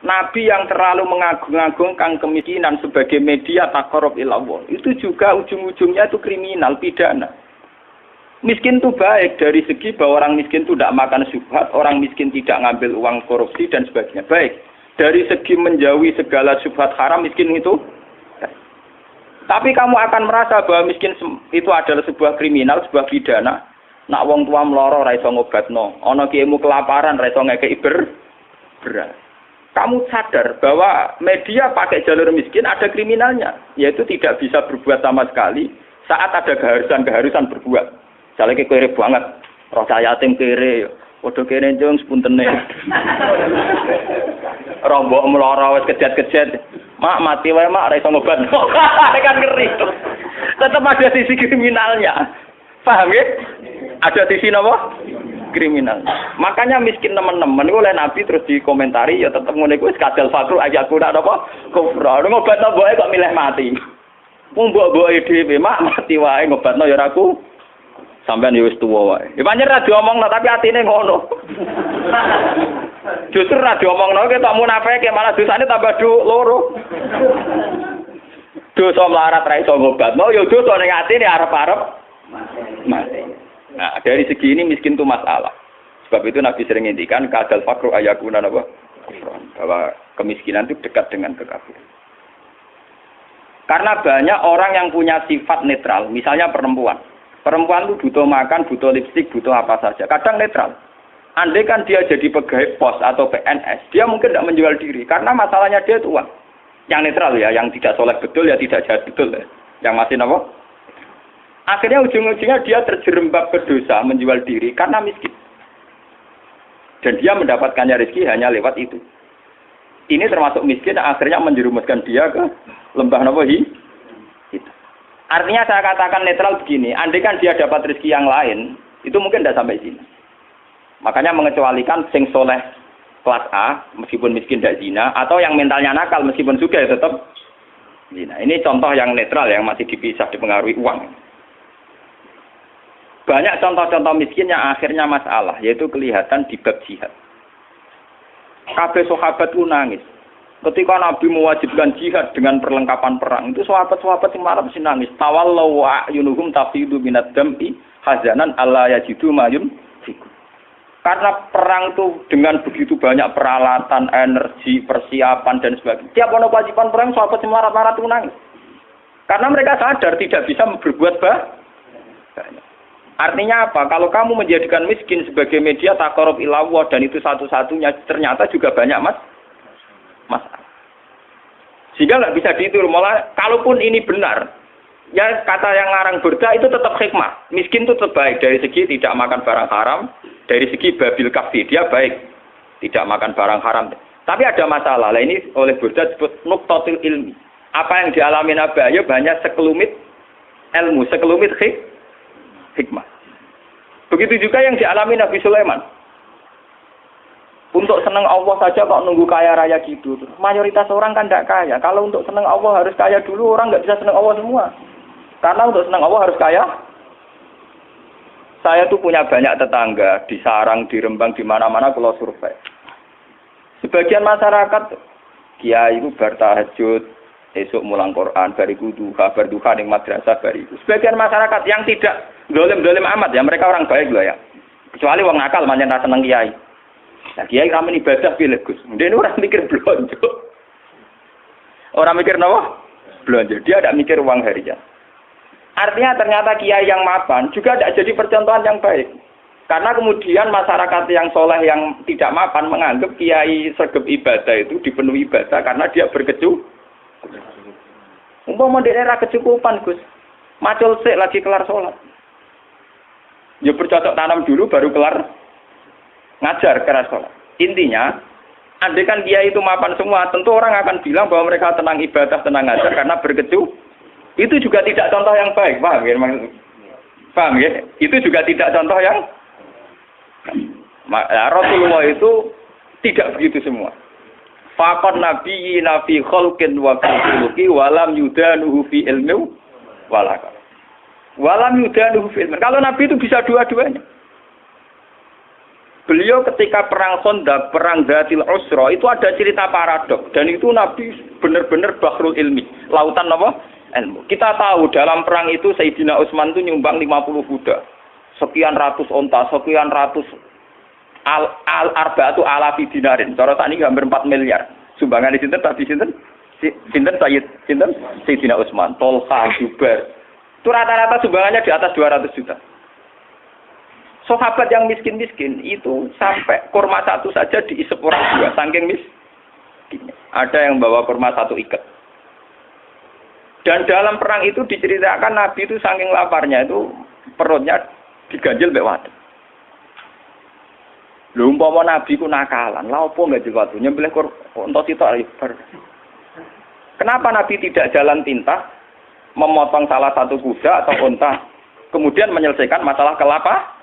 Nabi yang terlalu mengagung-agungkan kemiskinan sebagai media taqarrub ilallah, itu juga ujung-ujungnya itu kriminal, pidana. Miskin itu baik dari segi bahwa orang miskin itu tidak makan syubhat, orang miskin tidak ngambil uang korupsi dan sebagainya. Baik. Dari segi menjauhi segala syubhat haram, miskin itu. Tapi kamu akan merasa bahwa miskin itu adalah sebuah kriminal, sebuah pidana. Nak wong tua mloro ra iso ngobatno, ana kiaimu kelaparan ra iso ngekeki beras. Kamu sadar bahwa media pakai jalur miskin ada kriminalnya, yaitu tidak bisa berbuat sama sekali saat ada keharusan berbuat. Misalnya kere banget, roh yatim kere, podo kere jeng sepuntene. Rombok meloro wis kejet-kejet. Mak mati wae mak ra iso ngobat. Kan ngeri. Tetap ada sisi kriminalnya. Paham ya? Ada sisi napa? Kriminal. Makanya miskin teman-teman iku oleh Nabi terus dikomentari ya tetep ngene iku wis kadal fakru ayakuna napa? Kufra. Ngobatno boe kok milih mati. Wong mbok-mboke dhewe mak mati wae ngobatno ya ora ku. Sampeyan ya wis tuwa wae. Ya pancen ra diomongno tapi atine ngono. Justru ra diomongno ketok munafike malah dosane tambah loro. Dosa melarat ra iso ngobatno ya dosa ning atine arep-arep mati. Nah, dari segi ini miskin itu masalah. Sebab itu Nabi sering ngendikan kadal fakru ayakuna apa? Bahwa kemiskinan itu dekat dengan kekafiran. Karena banyak orang yang punya sifat netral, misalnya perempuan. Perempuan itu butuh makan, butuh lipstik, butuh apa saja. Kadang netral. Andai kan dia jadi pegawai pos atau PNS, dia mungkin tidak menjual diri. Karena masalahnya dia itu uang. Yang netral ya, yang tidak soleh betul ya, tidak jahat betul ya. Yang masih apa? Akhirnya ujung-ujungnya dia terjerembab ke dosa, menjual diri karena miskin. Dan dia mendapatkannya rezeki hanya lewat itu. Ini termasuk miskin, akhirnya menjerumuskan dia ke lembah Nawahi. Artinya saya katakan netral begini, andai kan dia dapat rezeki yang lain, itu mungkin tidak sampai sini. Makanya mengecualikan sing soleh kelas A, meskipun miskin tidak zina, atau yang mentalnya nakal, meskipun juga ya tetap zina. Ini contoh yang netral, yang masih dipisah, dipengaruhi uang. Banyak contoh-contoh miskin yang akhirnya masalah, yaitu kelihatan di bab jihad. Kabeh sahabat itu nangis. Ketika Nabi mewajibkan jihad dengan perlengkapan perang, itu sahabat-sahabat yang marah mesti nangis. Tawallau wa'yunuhum tafidu minad dam'i hazanan alla yajidu mayun fikum. Karena perang itu dengan begitu banyak peralatan, energi, persiapan, dan sebagainya. Tiap ada kewajiban perang, sahabat yang marah-marah itu nangis. Karena mereka sadar tidak bisa berbuat banyak. Artinya apa? Kalau kamu menjadikan miskin sebagai media taqarrub ilallah dan itu satu-satunya, ternyata juga banyak masalah. Sehingga nggak bisa dihitung. Malah kalaupun ini benar, ya kata yang larang berda itu tetap hikmah. Miskin itu tetap baik dari segi tidak makan barang haram, dari segi babil kafir dia baik, tidak makan barang haram. Tapi ada masalah. Lah ini oleh Burda disebut nuqtatul ilmi. Apa yang dialami Nabi Ayub hanya sekelumit ilmu, sekelumit hikmah. Begitu juga yang dialami Nabi Sulaiman. Untuk senang Allah saja kok nunggu kaya raya gitu. Mayoritas orang kan tidak kaya. Kalau untuk senang Allah harus kaya dulu, orang nggak bisa senang Allah semua. Karena untuk senang Allah harus kaya. Saya tuh punya banyak tetangga di Sarang, di Rembang, di mana-mana kalau survei. Sebagian masyarakat, kiai itu bertahajud, esok mulang Quran, bariku duha, berduha di madrasah, bariku. Sebagian masyarakat yang tidak dolim-dolim amat ya, mereka orang baik loh ya. Kecuali orang nakal, manjan rasa seneng kiai. Nah kiai ramen ibadah pilih Gus. Dia orang mikir belanja. Orang mikir apa? Belanja. Dia tidak mikir uang harian. Artinya ternyata kiai yang mapan juga tidak jadi percontohan yang baik. Karena kemudian masyarakat yang soleh yang tidak mapan menganggap kiai sergap ibadah itu dipenuhi ibadah karena dia berkecukupan. Umpama daerah kecukupan Gus, macul sik lagi kelar sholat. Ya bercocok tanam dulu baru kelar ngajar keras sholat. Intinya, andai kan kiai itu mapan semua, tentu orang akan bilang bahwa mereka tenang ibadah, tenang ngajar karena berkecukupan. Itu juga tidak contoh yang baik, paham ya? Paham ya? Itu juga tidak contoh yang Rasulullah itu tidak begitu semua. Faqad nabiyina fi khalqin wa fi khuluqi walam yudanuhu fi ilmi walaka. Walam yudanuhu fi ilmi. Kalau nabi itu bisa dua-duanya. Beliau ketika perang Khandaq, perang Dzatil Usra, itu ada cerita paradok. Dan itu Nabi benar-benar bahrul ilmi. Lautan apa? Ilmu. Kita tahu dalam perang itu Sayyidina Utsman itu nyumbang 50 kuda. Sekian ratus onta, sekian ratus al-arba'atu alafi dinarin. Cara tadi hampir 4 miliar. Sumbangan di sinten tadi sinten? Sinten Sayyidina Utsman, Tolha, Zubair. Itu rata-rata sumbangannya di atas 200 juta. Sahabat yang miskin-miskin itu sampai kurma satu saja diisep orang dua, saking miskin. Ada yang bawa kurma satu ikat. Dan dalam perang itu diceritakan Nabi itu saking laparnya itu perutnya diganjel mbek wadon. Lho umpama Nabi ku nakalan, lha opo ganjel wadon nyembelih unta sitok ribar. Kenapa Nabi tidak jalan pintas memotong salah satu kuda atau unta kemudian menyelesaikan masalah kelapa?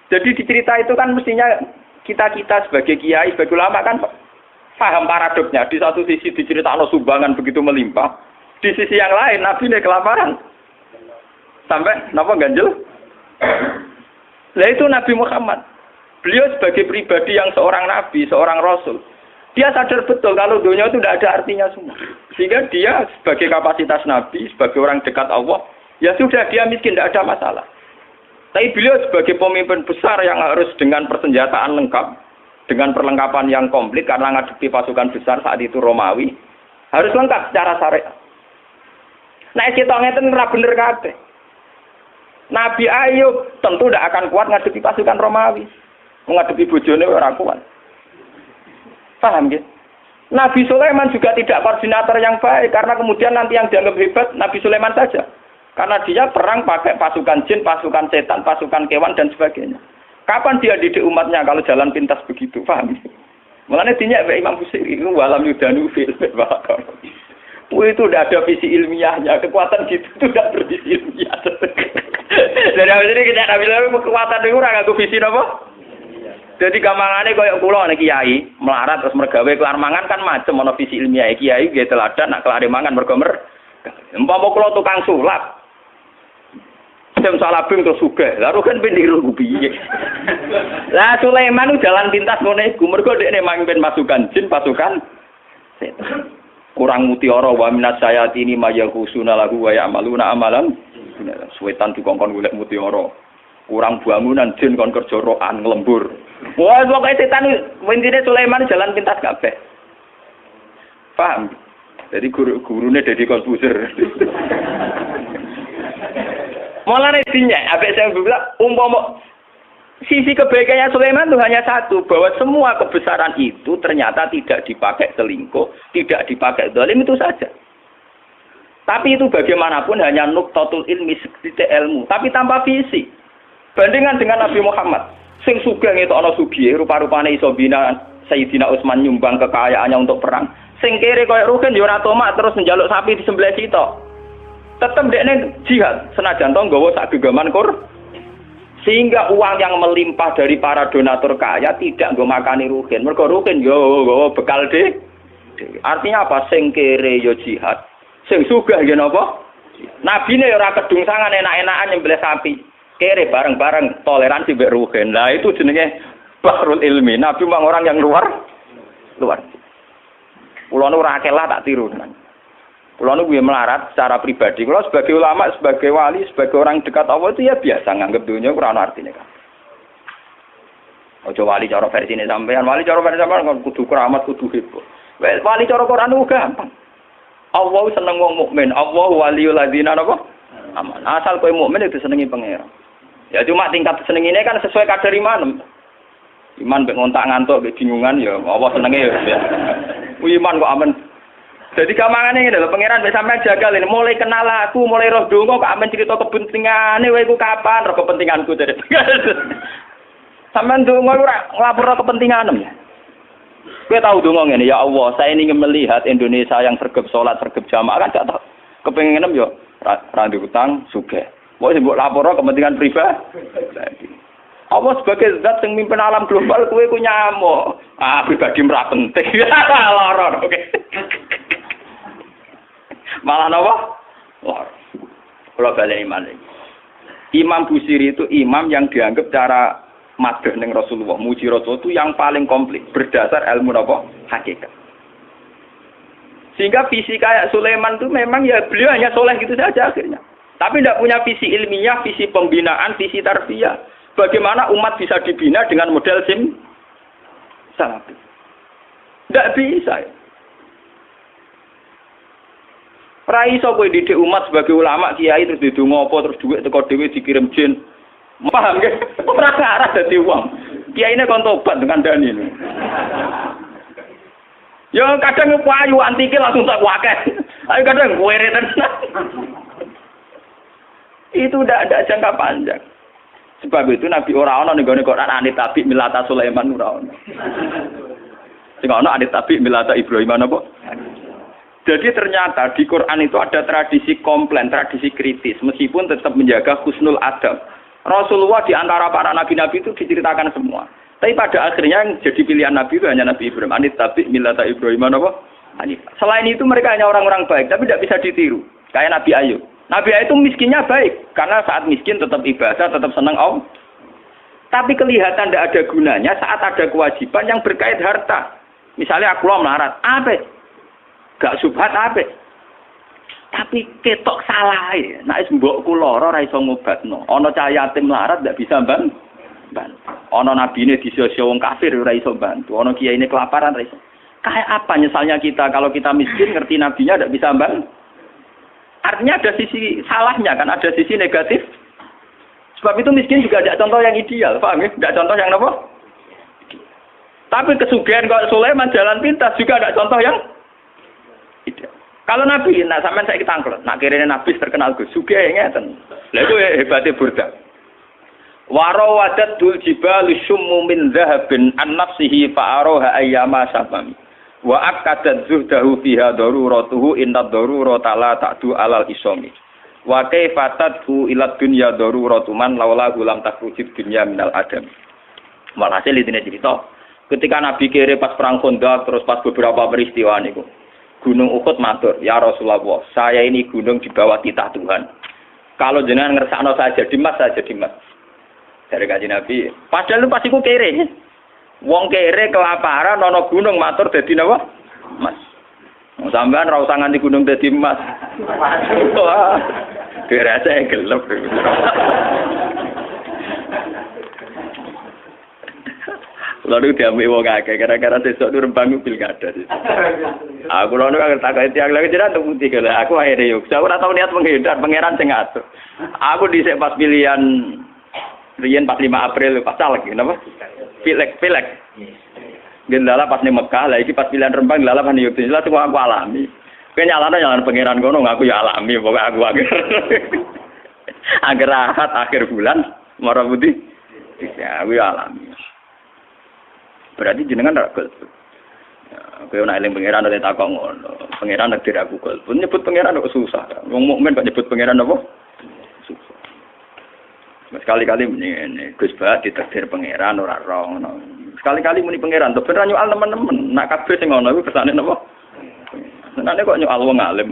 Jadi di cerita itu kan mestinya kita sebagai kiai, sebagai ulama kan paham paradoknya. Di satu sisi diceritakan sumbangan begitu melimpah, di sisi yang lain Nabi ini kelaparan. Sampai napa ganjel? Lah itu Nabi Muhammad. Beliau sebagai pribadi yang seorang nabi, seorang rasul. Dia sadar betul kalau dunia itu tidak ada artinya semua. Sehingga dia sebagai kapasitas nabi, sebagai orang dekat Allah, ya sudah dia miskin, tidak ada masalah. Tapi beliau sebagai pemimpin besar yang harus dengan persenjataan lengkap, dengan perlengkapan yang komplit karena ngadepi pasukan besar saat itu Romawi, harus lengkap secara syariat. Nah, kita ngeten ora bener kabeh. Nabi Ayub tentu tidak akan kuat ngadepi pasukan Romawi. Ngadepi bojone ora kuat. Paham ya? Nabi Sulaiman juga tidak koordinator yang baik karena kemudian nanti yang dianggap hebat Nabi Sulaiman saja. Karena dia perang pakai pasukan jin, pasukan setan, pasukan kewan, dan sebagainya. Kapan dia didik umatnya kalau jalan pintas begitu? Paham? Mulanya dinyak Imam Busiri, walam yudhanu fil bakar. Itu udah ada visi ilmiahnya. Kekuatan gitu itu udah bervisi ilmiah. Dari awal ini kita bilang kekuatan itu orang aku visi apa? Jadi gampangannya kayak kula nek kiai melarat terus mergawe kelar mangan kan macam ana visi ilmiah kiai nggih teladan nak kelar mangan mergo umpama kula tukang sulap jam salabing terus sugih. Lah kan pendiru piye. Lah Sulaiman jalan pintas ngene iku mergo dekne mamimpin pasukan jin, pasukan setan. Kurang mutiara wa minat sayatini mayakhusuna lahu wa ya'maluna amalan. Setan dikongkon golek mutiara. Kurang bangunan jin kon kerja rokan nglembur. Wah, pokoke setan intine Sulaiman jalan pintas kabeh. Paham? Jadi gurune Deddy Corbuzier. Mulane dinyak, abek saya bilang umpama sisi kebaikannya Sulaiman itu hanya satu, bahwa semua kebesaran itu ternyata tidak dipakai selingkuh, tidak dipakai zalim itu saja. Tapi itu bagaimanapun hanya nuqtatul ilmi, sedikit ilmu, tapi tanpa visi. Bandingan dengan Nabi Muhammad, sing sugih ngetokno sugih, rupa-rupane iso bina Sayyidina Utsman nyumbang kekayaannya untuk perang. Sing kere koyo Rukin yo ora tomak terus njaluk sapi disembelih sitok. Tetap dekne jihad senajan to nggawa sak gegaman kur. Sehingga uang yang melimpah dari para donatur kaya tidak nggo makani Rukin. Mergo Rukin yo nggawa bekal de. Artinya apa? Sing kere yo jihad, sing sugih yo napa? Nabine yo ora kedungsangan enak-enakan nyembelih sapi. Kere bareng-bareng toleransi mbek Rukin. Lah itu jenenge bahrul ilmi. Nabi memang orang yang luar. Kulo nu ora akelah tak tiru tenan. Kulo nu gue melarat secara pribadi. Kulo sebagai ulama, sebagai wali, sebagai orang dekat Allah itu ya biasa nganggep dunia ora ono artine kan. Ojo wali cara versi ini sampean, wali cara versi sampean kudu keramat, kudu heboh. Wali cara Quran itu gampang. Allah seneng wong mukmin, Allah waliyul ladzina napa? Aman. Asal kowe mukmin itu senengi pangeran. Ya cuma tingkat seneng ini kan sesuai kadar iman. Iman mek ngontak ngantuk mek bingungan ya Allah senenge ya. Iman kok aman. Jadi kamangane ngene lho pangeran mek sampean jagal ini mulai kenal aku, mulai roh donga kok amen cerita kepentingane kowe iku kapan roh kepentinganku dari. Sampeyan donga ora nglapor kepentinganem. Kowe tahu donga ngene ya Allah, saya ingin melihat Indonesia yang sergap salat, sergap jamaah kan gak tau. Kepenginem yo ra utang sugih. Mau sing mbok lapor kepentingan pribadi. Allah sebagai zat yang mimpin alam global kowe ku nyamuk. Ah pribadi ora penting. Lara oke. Malah napa? Lara. Kalau balik iman lagi. Imam Busiri itu imam yang dianggap cara madhah ning Rasulullah, muji Rasul itu yang paling komplit berdasar ilmu apa? Hakikat. Sehingga visi kayak Sulaiman itu memang ya beliau hanya soleh gitu saja akhirnya. Tapi tidak punya visi ilmiah, visi pembinaan, visi tarbiyah. Bagaimana umat bisa dibina dengan model salafi. Tidak bisa. Rai iso kowe didik umat sebagai ulama kiai terus didonga apa terus duit teko dhewe dikirim jin. Paham nggih? Ora arah dadi wong. Kiyaine kon tobat dengan dani. Ya kadang payu antike langsung tak wakeh. Ayo kadang kuwere tenan. Itu tidak ada jangka panjang. Sebab itu Nabi ora ana ning gone Quran anit tabi milata Sulaiman ora ana. Sing ana anit tabi milata Ibrahim napa? Jadi ternyata di Quran itu ada tradisi komplain, tradisi kritis, meskipun tetap menjaga husnul adab. Rasulullah di antara para nabi-nabi itu diceritakan semua. Tapi pada akhirnya yang jadi pilihan Nabi itu hanya Nabi Ibrahim. Anit tabi millata Ibrahim apa? Selain itu mereka hanya orang-orang baik, tapi tidak bisa ditiru. Kayak Nabi Ayub. Nabi Ayub itu miskinnya baik, karena saat miskin tetap ibadah, tetap senang Allah. Tapi kelihatan tidak ada gunanya saat ada kewajiban yang berkait harta. Misalnya aku melarat, apa? Gak subhat apa? Tapi ketok salah ya. Nek wis mbokku lara ora iso ngobatno. Ana cah yatim melarat ndak bisa bantu. Ana nabine disio-sio wong kafir ora iso bantu. Ana kiyaine kelaparan ora iso. Kayak apa nyesalnya kita kalau kita miskin ngerti nabinya ndak bisa bantu? Artinya ada sisi salahnya kan, ada sisi negatif. Sebab itu miskin juga ada contoh yang ideal, paham ya? Tidak contoh yang apa? Tapi kesugihan kalau Sulaiman jalan pintas juga ada contoh yang ideal. Kalau Nabi, nak sampean saya tangklet, nak kirene Nabi terkenal Gus, sugih ngeten. Lha iku hebate Burda. Warawadat dul jibal syummu min dhahabin an nafsihi fa'araha ayyama sabam. Wa akadat zuhdahu fiha daruratuhu inna darurata la ta'du alal isami. Wa kaifatatu ila dunya daruratu man laula lam takrujid dunya minal adam. Walhasil intine cerita, ketika Nabi kere pas perang Khandaq terus pas beberapa peristiwa niku. Gunung Uhud matur, ya Rasulullah, saya ini gunung di bawah titah Tuhan. Kalau jenengan ngersakno saya jadi mas, Dari Kanjeng Nabi. Padahal lu pasti ku kere. Wong kere kelaparan ana gunung matur dadi napa? Mas. Sampeyan ra usah nganti gunung dadi mas. Wah. Dirasa gelem. Lalu diambil wong akeh gara-gara sesuk nu Rembang pilkada. Aku lho nek tak tiang lagi jenengan untuk putih kalau aku akhirnya yuk. Saya ora tau niat menghindar, pangeran sing ngatur. Aku dhisik pas pilihan riyen 45 April pas caleg napa? Pilek. Gendala pas ning Mekah, lah iki pas pilihan Rembang lala kan yuk. Jelas semua aku alami. Kowe nyalano pangeran kono aku ya alami pokoke aku agar rahat akhir bulan marah putih. Ya aku ya alami. Berarti jenengan ora golput. Kowe nek eling pangeran nek takok ngono. Pangeran nek diraku golput. Nyebut pangeran kok susah. Wong mukmin kok nyebut pangeran apa? Susah. Sekali-kali muni Gus Bah ditakdir pangeran ora rong. Sekali-kali muni pangeran to ben nyual teman-teman. Nak kabeh sing ngono iku kersane napa? Senane kok nyual wong alim.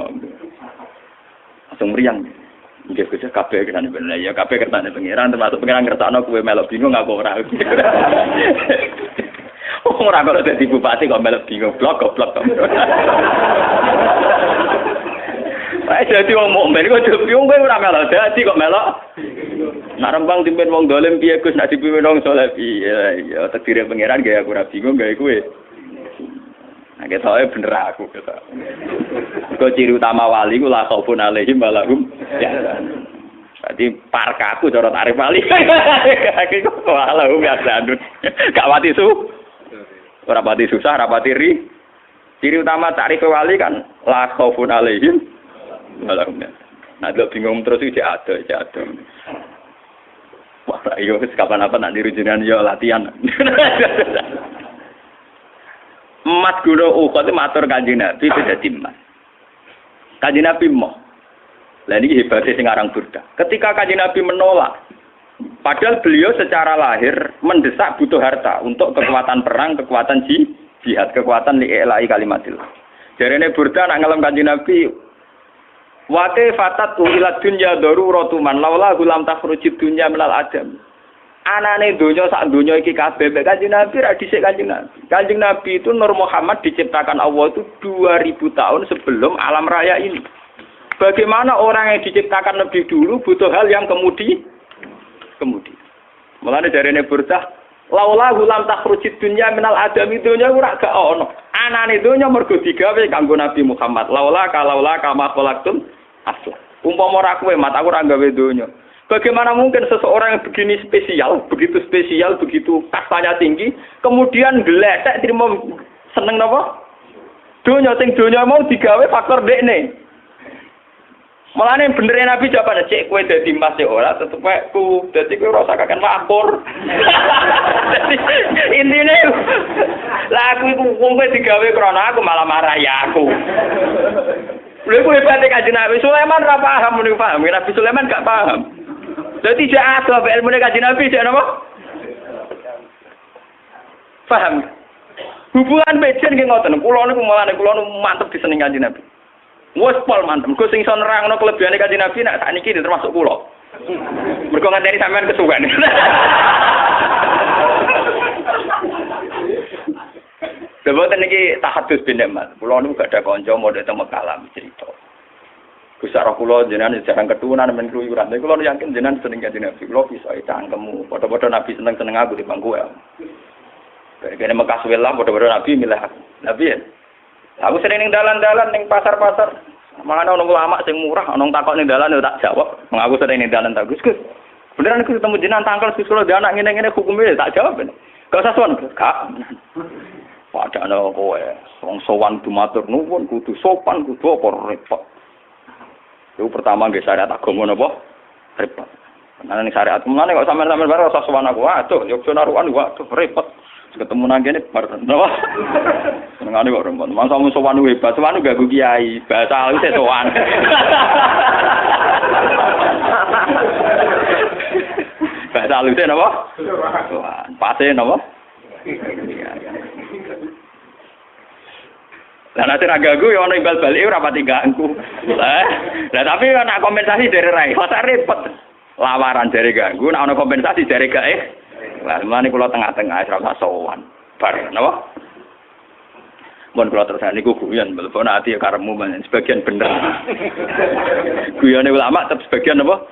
Langsung mriyang. Nggih Gus kabeh kersane bener. Ya kabeh kersane pangeran termasuk pangeran ngertakno kowe melok bingung aku ora. Ora kok dadi bupati kok melok bingung goblok. Wah dadi wong mukmin kok bingung kowe ora melok dadi kok melok. Nak Rembang dipimpin wong dolim piye Gus nak dipimpin wong saleh piye. Ya takdire pangeran gaya aku ora bingung gawe kowe. Nah ketoke bener aku kata. Kok ciri utama wali ku la khaufun alaihim wa lahum yahzanun. Dadi parkaku cara tarif wali. Iki kok lahum yahzanun. Gak wati su. Ora pati susah, ora pati ri. Ciri utama takrif wali kan la khaufun alaihim wa lahum. Nah, lo bingung terus iki ada. Wah, ayo kapan apa nak dirujukan yo latihan. Emas gunung Uhud itu matur Kanjeng Nabi dadi emas. Kanjeng Nabi moh. Lah niki hebatnya sing aran Burda. Ketika Kanjeng Nabi menolak, padahal beliau secara lahir mendesak butuh harta untuk kekuatan perang, kekuatan jihad, kekuatan li'ilai kalimatillah. Jarene Burda nak ngelem Kanjeng Nabi, wa fatat ila dunya daruratu man laula lam takhrujid dunya minal adam. Anane donya sak donya iki kabeh Kanjeng Nabi ra dhisik Kanjeng Nabi. Kanjeng Nabi itu Nur Muhammad diciptakan Allah itu 2000 tahun sebelum alam raya ini. Bagaimana orang yang diciptakan lebih dulu butuh hal yang kemudian. Mulane jarene Burdah, laula lam takhrujid dunya minal adami dunya ora gak ono. Anane donya mergo digawe kanggo Nabi Muhammad. Laula kama khalaqtum asla. Umpama ora kowe mat aku ora gawe donya. Bagaimana mungkin seseorang yang begini spesial, begitu kastanya tinggi, kemudian geletek terima seneng napa? Donya mau digawe faktor dekne. Mulane bener Nabi jawabane cek kowe dadi mas ya ora tetep ku dadi kowe ora usah kakek lapor. Intine lah aku iku wong kowe digawe krana aku malah marah ya aku. Lha kowe hebat Kanjeng Nabi Sulaiman ora paham muni paham, Nabi Sulaiman gak paham. Jadi tidak ada ilmu Kanjeng Nabi tidak apa? Paham? Hubungan bejen nggih ngoten. Kula niku mantep diseneng Kanjeng Nabi. Wes pol mantep. Gus sing iso nerangno kelebihane Kanjeng Nabi nek sakniki termasuk kula. Mergo ngenteni sampean kesuwen. Sebab niki tahadus bin Ahmad. Kula niku gak ada kanca model teng Mekah cerita. Gus Arah kula jenengan jarang keturunan men keluyuran. Nek kula yakin jenengan seneng Kanjeng Nabi. Kula bisa cangkemmu. Padha-padha Nabi seneng aku di bangku ya. Kene Mekah suwe lah padha-padha Nabi milih aku. Nabi ya. Aku sering ning dalan-dalan ning pasar-pasar. Mangane ana ulama sing murah, ana takok ning dalan yo tak jawab. Aku sering ning dalan tak Gus. Beneran aku ketemu jenengan tangkel Gus kula anak ngene-ngene hukumnya tak jawab. Gak usah sowan, Kak. Padahal kowe wong sowan dumatur nuwun kudu sopan kudu apa repot. Itu pertama nggih syariat agama napa? Repot. Nang syariat mulane kok sampean-sampean bae ora sowan aku. Waduh, yo narukan waduh repot. Ketemu nang kene bar napa? Senengane kok repot. Mangsamu sowan hebat, sowan gak kiai, bahasa alus sowan. Bahasa alus napa? Sowan. Pase napa? Lah nek ra ganggu ya ana imbal balik ora pati ganggu. Lah tapi ana kompensasi dari rai. Masa repot. Lawaran dari ganggu, nek ana kompensasi dari gae. Lah mane kula tengah-tengah ora usah sowan. Bar napa? Mun kula terus niku guyon mlebu ati karepmu sebagian bener. Guyone ulama tetep sebagian apa?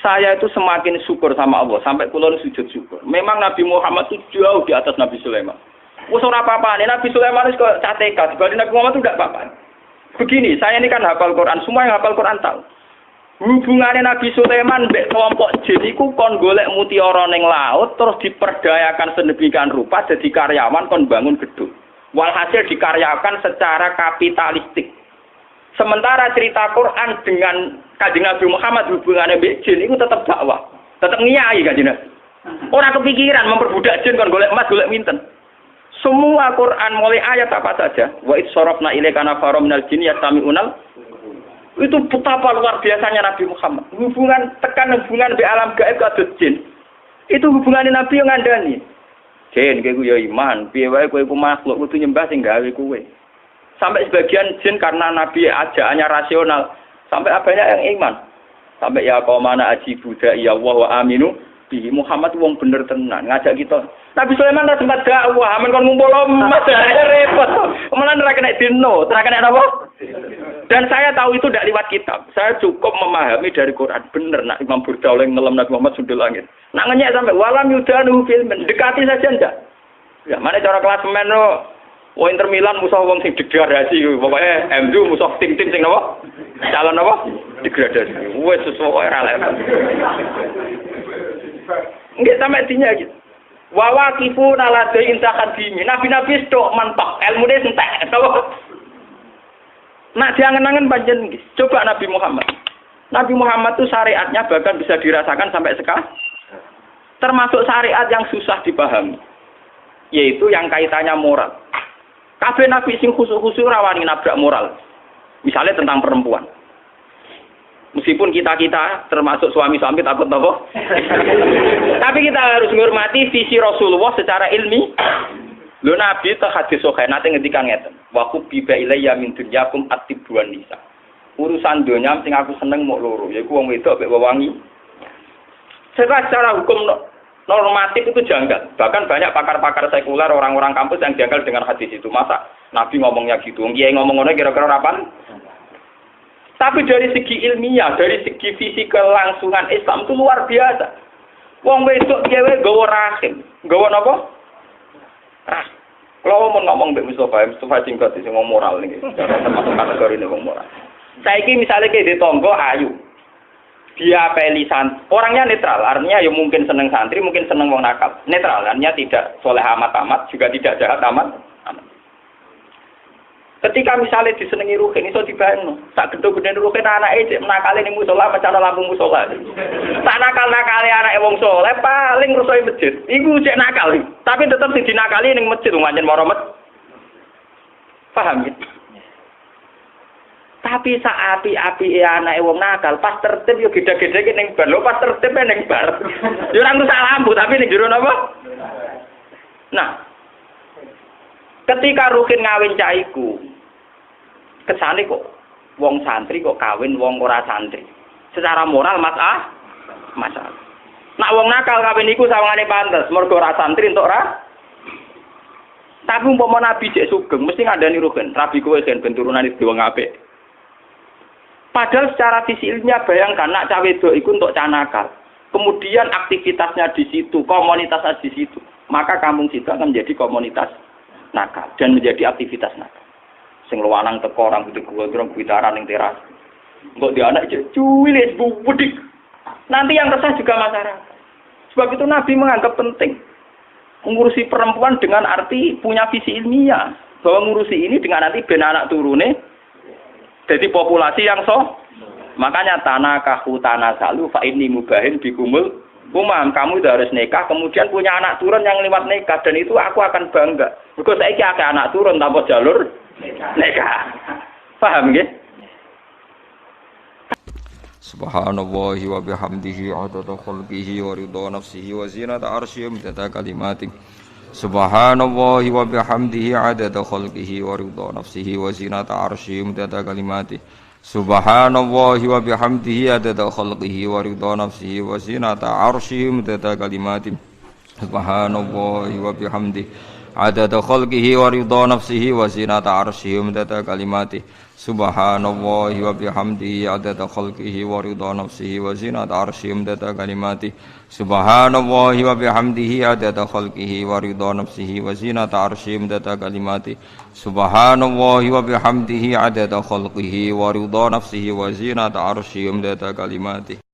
Saya itu semakin syukur sama Allah sampai kula sujud syukur. Memang Nabi Muhammad itu jauh di atas Nabi Sulaiman. Wes ora apa-apa, Nabi Sulaiman itu kok cateka, dibanding Nabi Muhammad itu enggak apa-apa. Begini, saya ini kan hafal Quran, semua yang hafal Quran tahu. Hubungannya Nabi Sulaiman mbek kelompok jin iku kon golek mutiara ning laut terus diperdayakan sedemikian rupa jadi karyawan kon bangun gedung. Walhasil dikaryakan secara kapitalistik. Sementara cerita Quran dengan Kanjeng Nabi Muhammad hubungannya mbek jin iku tetap dakwah, tetap ngiyai Kanjeng Nabi. Ora kepikiran memperbudak jin kon golek emas, golek winten. Semua Quran mulai ayat apa saja, wa id sarafna ilaika nafarum minal jinni yastami'unal. Itu betapa luar biasanya Nabi Muhammad. Hubungan di alam gaib kados jin. Itu hubungannya Nabi yang ngandani. Jin kowe ya iman, piye wae kowe iku makhluk kudu nyembah sing gawe kowe. Sampai sebagian jin karena Nabi ajaannya rasional, sampai banyak yang iman. Sampai ya qaumana ajibu da'iya wa aminu bihi Muhammad wong bener tenan ngajak kita. Nabi Sulaiman ora sempat dakwah, amen kon ngumpul emas repot. Malah ora kena dino, ora kena apa? Dan saya tahu itu tidak lewat kitab. Saya cukup memahami dari Quran. Bener nak Imam Burda oleh ngelam Nabi Muhammad sundul langit. Nak ngenyek sampai walam yudanu filmen, dekati saja ndak. Ya, mana cara klasemen lo Inter Milan musuh wong sing degradasi pokoknya MU musuh tim-tim sing napa? Calon apa? Degradasi. Wes sesuatu ora level. Nggih sampe dinya gitu. Wa waqifu nalade intakadimi. Nabi-nabi stok mantok, ilmune entek. Nak diangen-angen panjen nggih. Coba Nabi Muhammad. Nabi Muhammad itu syariatnya bahkan bisa dirasakan sampai sekarang. Termasuk syariat yang susah dipahami. Yaitu yang kaitannya moral. Kabeh nabi sing khusus-khusus rawani nabrak moral. Misalnya tentang perempuan. Meskipun kita termasuk suami-suami takut apa? Tapi kita harus menghormati visi Rasulullah secara ilmi. Lho Nabi ta hadis sahih nate ngendikan ngeten. Wa kubbiba ilayya min dunyakum at-tibwan nisa. Urusan donya sing aku seneng mok loro, yaiku wong wedok mek wewangi. Secara hukum normatif itu janggal. Bahkan banyak pakar-pakar sekuler, orang-orang kampus yang janggal dengan hadis itu. Masa Nabi ngomongnya gitu, Kiai ngomong ngono kira-kira apa? Tapi dari segi ilmiah, dari segi visi kelangsungan Islam itu luar biasa. Wong wedok dhewe nggawa rahim, nggawa napa? Rahim. Kalau mau ngomong Mbak Mustafa singkat sing ngomong moral niki, termasuk kategori ini ngomong moral. Saiki misalnya kayak di tonggo ayu, dia pelisan, orangnya netral, artinya ya mungkin seneng santri, mungkin seneng wong nakal, netral, artinya tidak soleh amat, juga tidak jahat amat. Ketika misalnya disenengi ruhin, iso dibayang, tak gede-gede ruhin anaknya menakali ning musola, macam lampu musola. Tak nakal-nakali anaknya wong soleh, paling rusoi masjid. Iku cek nakal, tapi tetap sing dinakali ning masjid, umajen moromet. Paham ya? Tapi saat api anake wong nakal, pas tertib yo gede-gede ning bar. Lho pas tertib ning bar. Yo ora rusak lampu tapi ning jero napa? Nah. Ketika Rukin ngawin caiku, kesane kok wong santri kok kawin wong ora santri. Secara moral masalah. Nak wong nakal kawin iku sawangane pantes, mergo ora santri entuk ora. Tapi umpama nabi cek sugeng mesti ngandani Rukin, rabi kowe ben turunane wong apik. Padahal secara visi ilmiah bayangkan nak cawe wedok iku untuk canakal. Kemudian aktivitasnya di situ, komunitasnya di situ. Maka kampung situ akan menjadi komunitas nakal dan menjadi aktivitas nakal. Sing luwanang teko orang gede gua gitaran ning teras. Kok dia anak cuwilis budik. Nanti yang resah juga masyarakat. Sebab itu Nabi menganggap penting mengurusi perempuan dengan arti punya visi ilmiah. Bahwa ngurusi ini dengan nanti ben anak turune jadi populasi yang makanya tanah salu fa ini mubahin bikumul umam, kamu itu harus nikah kemudian punya anak turun yang lewat nikah dan itu aku akan bangga. Mergo saiki akeh anak turun tanpa jalur nikah. Paham nggih? Subhanallahi wa bihamdihi adada khalqihi wa ridha nafsihi wa zinata arsyihi midada kalimatihi. Subhanallahi wa bihamdihi adada khalqihi wa ridha nafsihi wa zinata arsyihi midada kalimatihi. Subhanallahi wa bihamdihi adada khalqihi wa ridha nafsihi wa zinata arsyihi midada kalimatihi. Subhanallahi wa bihamdihi adada khalqihi wa ridha nafsihi wa zinata arsyihi midada kalimatihi. Subhanallahi wa bihamdihi adada khalqihi wa ridha nafsihi wa zinata arsyihi midada kalimatihi. Subhanallahi wa bihamdihi adada khalqihi wa ridha nafsihi wa zinata arsyihi midada kalimatihi. Subhanallahi wa bihamdihi adada khalqihi wa ridha nafsihi wa zinata arsyihi midada kalimatihi.